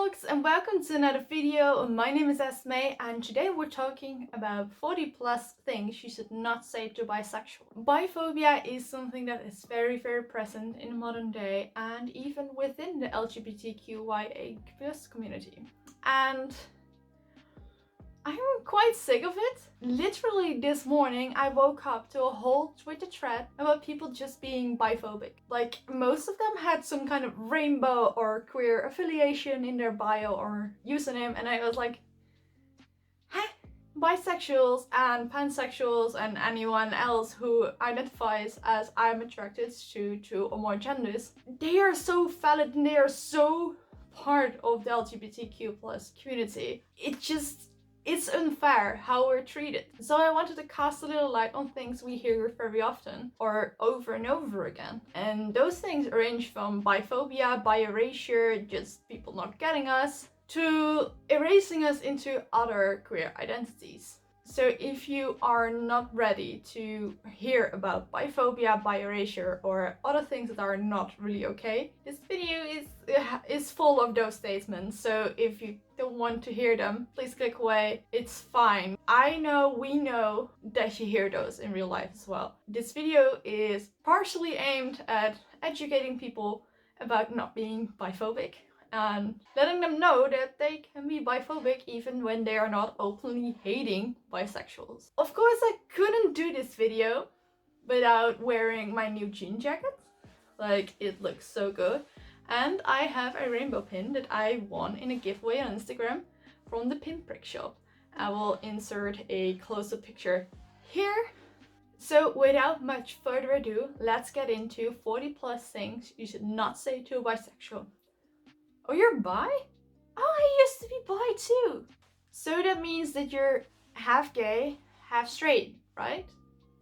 folks, and welcome to another video. My name is Esme and today we're talking about 40 plus things you should not say to bisexual. Biphobia is something that is very present in the modern day and even within the LGBTQIA+ community. And I'm quite sick of it. Literally this morning I woke up to a whole Twitter thread about people just being biphobic. Like, most of them had some kind of rainbow or queer affiliation in their bio or username, and I was like, huh? Bisexuals and pansexuals and anyone else who identifies as I'm attracted to or more genders, they are so valid and they are so part of the LGBTQ+ community. It's unfair how we're treated. So I wanted to cast a little light on things we hear very often or over and over again. And those things range from biphobia, Bi-erasure, just people not getting us, to erasing us into other queer identities. So if you are not ready to hear about biphobia, Bi-erasure, or other things that are not really okay, this video is full of those statements. So if you don't want to hear them, please click away. It's fine. We know that you hear those in real life as well. This video is partially aimed at educating people about not being biphobic and letting them know that they can be biphobic even when they are not openly hating bisexuals. Of course, I couldn't do this video without wearing my new jean jacket. Like, it looks so good. And I have a rainbow pin that I won in a giveaway on Instagram from the pinprick shop. I will insert a close-up picture here. So without much further ado, let's get into 40 plus things you should not say to a bisexual. Oh, you're bi? Oh, I used to be bi too. So that means that you're half gay, half straight, right?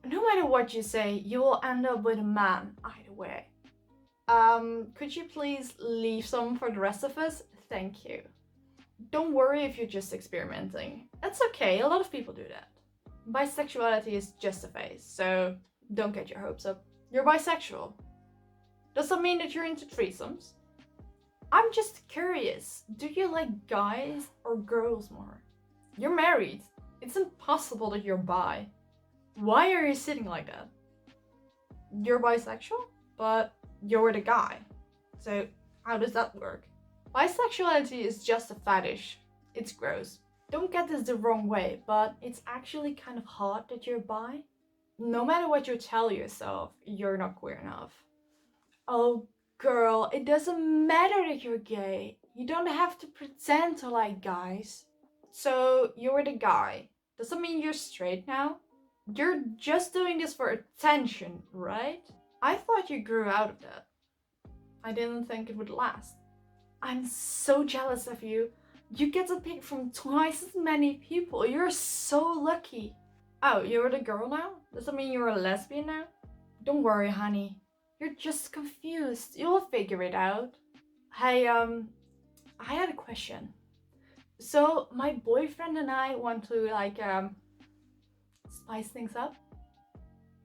No matter what you say, you will end up with a man either way. Could you please leave some for the rest of us? Thank you. Don't worry if you're just experimenting. That's okay, a lot of people do that. Bisexuality is just a phase, so don't get your hopes up. You're bisexual. Does that mean that you're into threesomes? I'm just curious, do you like guys or girls more? You're married. It's impossible that you're bi. Why are you sitting like that? You're bisexual, but you're with a guy. So how does that work? Bisexuality is just a fetish. It's gross. Don't get this the wrong way, but it's actually kind of hot that you're bi. No matter what you tell yourself, you're not queer enough. Oh, girl, it doesn't matter that you're gay. You don't have to pretend to like guys. So you're the guy. Does that mean you're straight now? You're just doing this for attention, right? I thought you grew out of that. I didn't think it would last. I'm so jealous of you. You get to pick from twice as many people. You're so lucky. Oh, you're the girl now? Does that mean you're a lesbian now? Don't worry, honey. You're just confused. You'll figure it out. Hey, I had a question. So my boyfriend and I want to spice things up.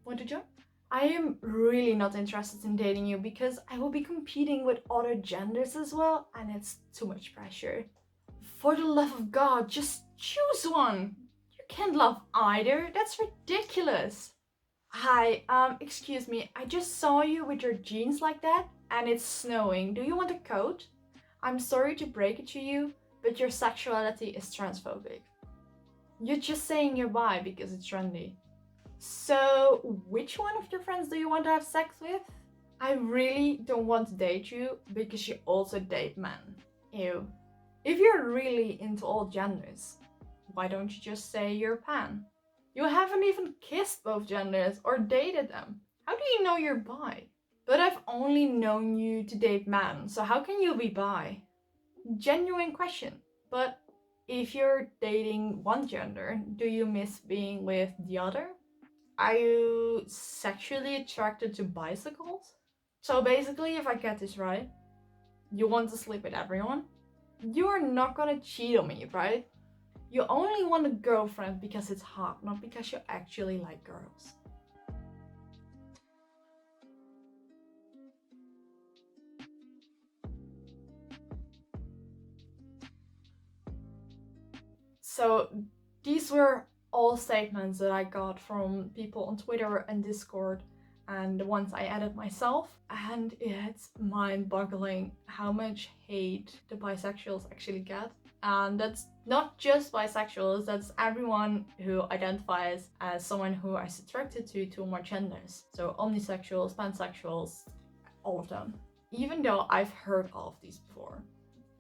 Want to join? I am really not interested in dating you because I will be competing with other genders as well, and it's too much pressure. For the love of God, just choose one. You can't love either. That's ridiculous. Hi, excuse me, I just saw you with your jeans like that and it's snowing. Do you want a coat? I'm sorry to break it to you, but your sexuality is transphobic. You're just saying you're bi because it's trendy. So, which one of your friends do you want to have sex with? I really don't want to date you because you also date men. Ew. If you're really into all genders, why don't you just say you're pan? You haven't even kissed both genders or dated them. How do you know you're bi? But I've only known you to date men, so how can you be bi? Genuine question. But if you're dating one gender, do you miss being with the other? Are you sexually attracted to bicycles? So basically, if I get this right, you want to sleep with everyone? You're not gonna cheat on me, right? You only want a girlfriend because it's hot, not because you actually like girls. So these were all statements that I got from people on Twitter and Discord and the ones I added myself, and it's mind-boggling how much hate the bisexuals actually get. And that's not just bisexuals, that's everyone who identifies as someone who is attracted to two or more genders. So omnisexuals, pansexuals, all of them. Even though I've heard all of these before,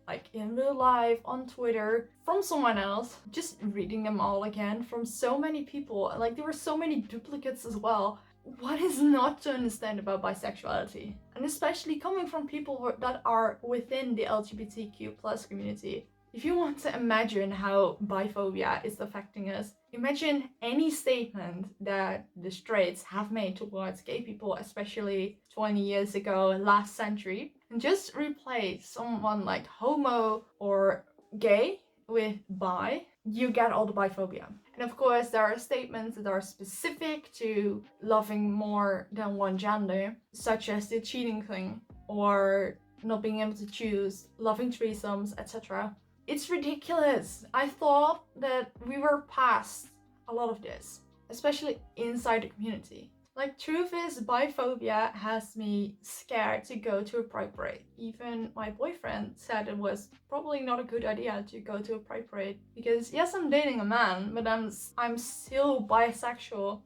like in real life, on Twitter, from someone else, just reading them all again from so many people. Like there were so many duplicates as well. What is not to understand about bisexuality? And especially coming from people that are within the LGBTQ plus community. If you want to imagine how biphobia is affecting us, imagine any statement that the straights have made towards gay people, especially 20 years ago, last century, and just replace someone like homo or gay with bi, you get all the biphobia. And of course, there are statements that are specific to loving more than one gender, such as the cheating thing, or not being able to choose, loving threesomes, etc. It's ridiculous. I thought that we were past a lot of this, especially inside the community. Like, truth is, biphobia has me scared to go to a pride parade. Even my boyfriend said it was probably not a good idea to go to a pride parade because yes, I'm dating a man, but I'm still bisexual.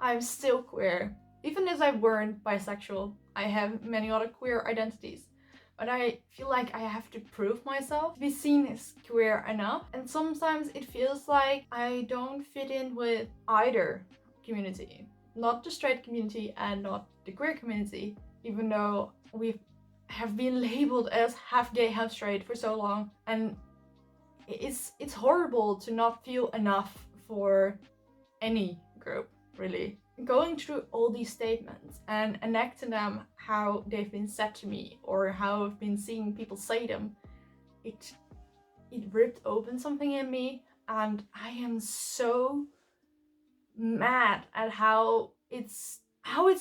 I'm still queer. Even as I weren't bisexual, I have many other queer identities. But I feel like I have to prove myself to be seen as queer enough. And sometimes it feels like I don't fit in with either community. Not the straight community and not the queer community, even though we have been labeled as half gay, half straight for so long. And it's horrible to not feel enough for any group, really. Going through all these statements and enacting them how they've been said to me or how I've been seeing people say them, it ripped open something in me, and I am so mad at how it's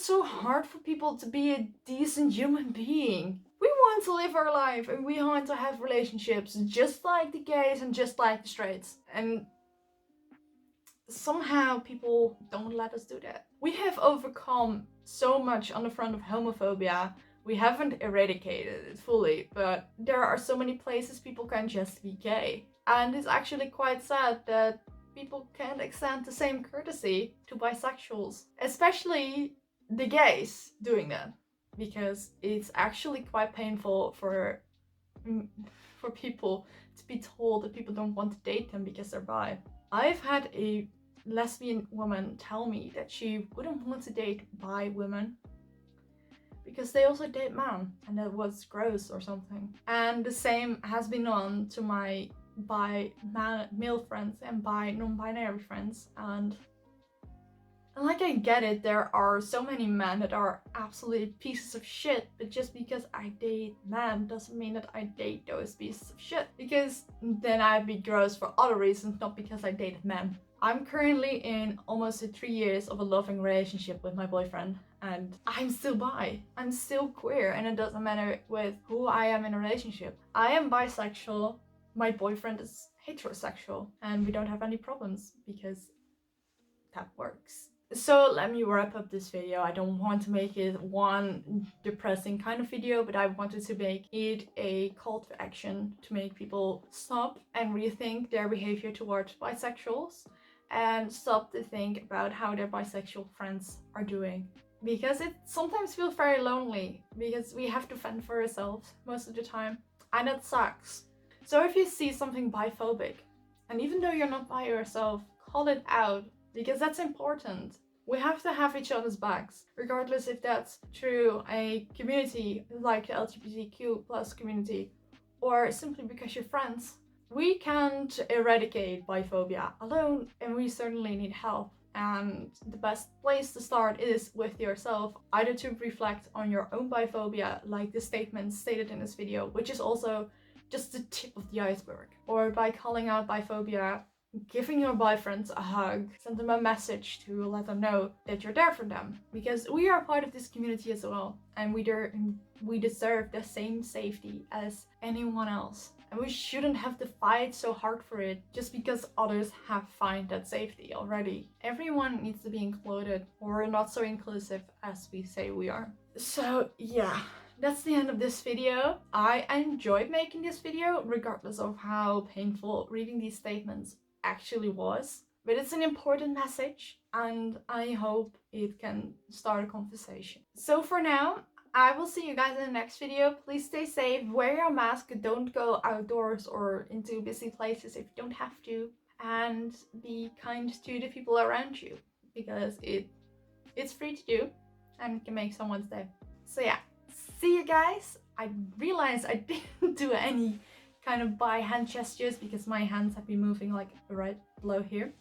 so hard for people to be a decent human being. We want to live our life and we want to have relationships just like the gays and just like the straights, and somehow people don't let us do that. We have overcome so much on the front of homophobia. We haven't eradicated it fully, but there are so many places people can just be gay. And it's actually quite sad that people can't extend the same courtesy to bisexuals, especially the gays doing that, because it's actually quite painful for people to be told that people don't want to date them because they're bi. I've had a lesbian woman tell me that she wouldn't want to date bi women because they also date men and that was gross or something. And the same has been on to my bi male friends and bi non-binary friends, and like, I get it, there are so many men that are absolutely pieces of shit, but just because I date men doesn't mean that I date those pieces of shit, because then I'd be gross for other reasons, not because I dated men. I'm currently in almost 3 years of a loving relationship with my boyfriend, and I'm still bi. I'm still queer, and it doesn't matter with who I am in a relationship. I am bisexual, my boyfriend is heterosexual, and we don't have any problems because that works. So let me wrap up this video. I don't want to make it one depressing kind of video, but I wanted to make it a call to action to make people stop and rethink their behavior towards bisexuals and stop to think about how their bisexual friends are doing. Because it sometimes feels very lonely because we have to fend for ourselves most of the time, and it sucks. So if you see something biphobic, and even though you're not by yourself, call it out, because that's important. We have to have each other's backs, regardless if that's through a community like the LGBTQ plus community, or simply because you're friends. We can't eradicate biphobia alone, and we certainly need help. And the best place to start is with yourself, either to reflect on your own biphobia, like the statement stated in this video, which is also just the tip of the iceberg, or by calling out biphobia, giving your boyfriends a hug, send them a message to let them know that you're there for them, because we are part of this community as well, and we deserve the same safety as anyone else. And we shouldn't have to fight so hard for it just because others have found that safety already. Everyone needs to be included, or we're not so inclusive as we say we are. So yeah, that's the end of this video. I enjoyed making this video regardless of how painful reading these statements actually was. But it's an important message and I hope it can start a conversation. So for now, I will see you guys in the next video. Please stay safe, wear your mask, don't go outdoors or into busy places if you don't have to, and be kind to the people around you because it's free to do and can make someone's day. So yeah, see you guys. I realized I didn't do any kind of by hand gestures because my hands have been moving like right below here.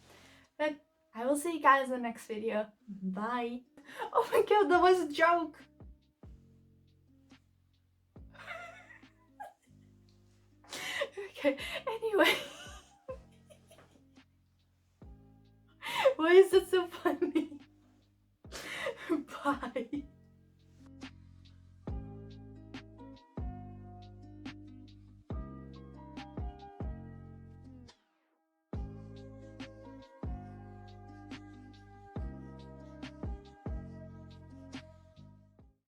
But I will see you guys in the next video. Bye. Oh my god, that was a joke. Okay, anyway. Why is it so funny?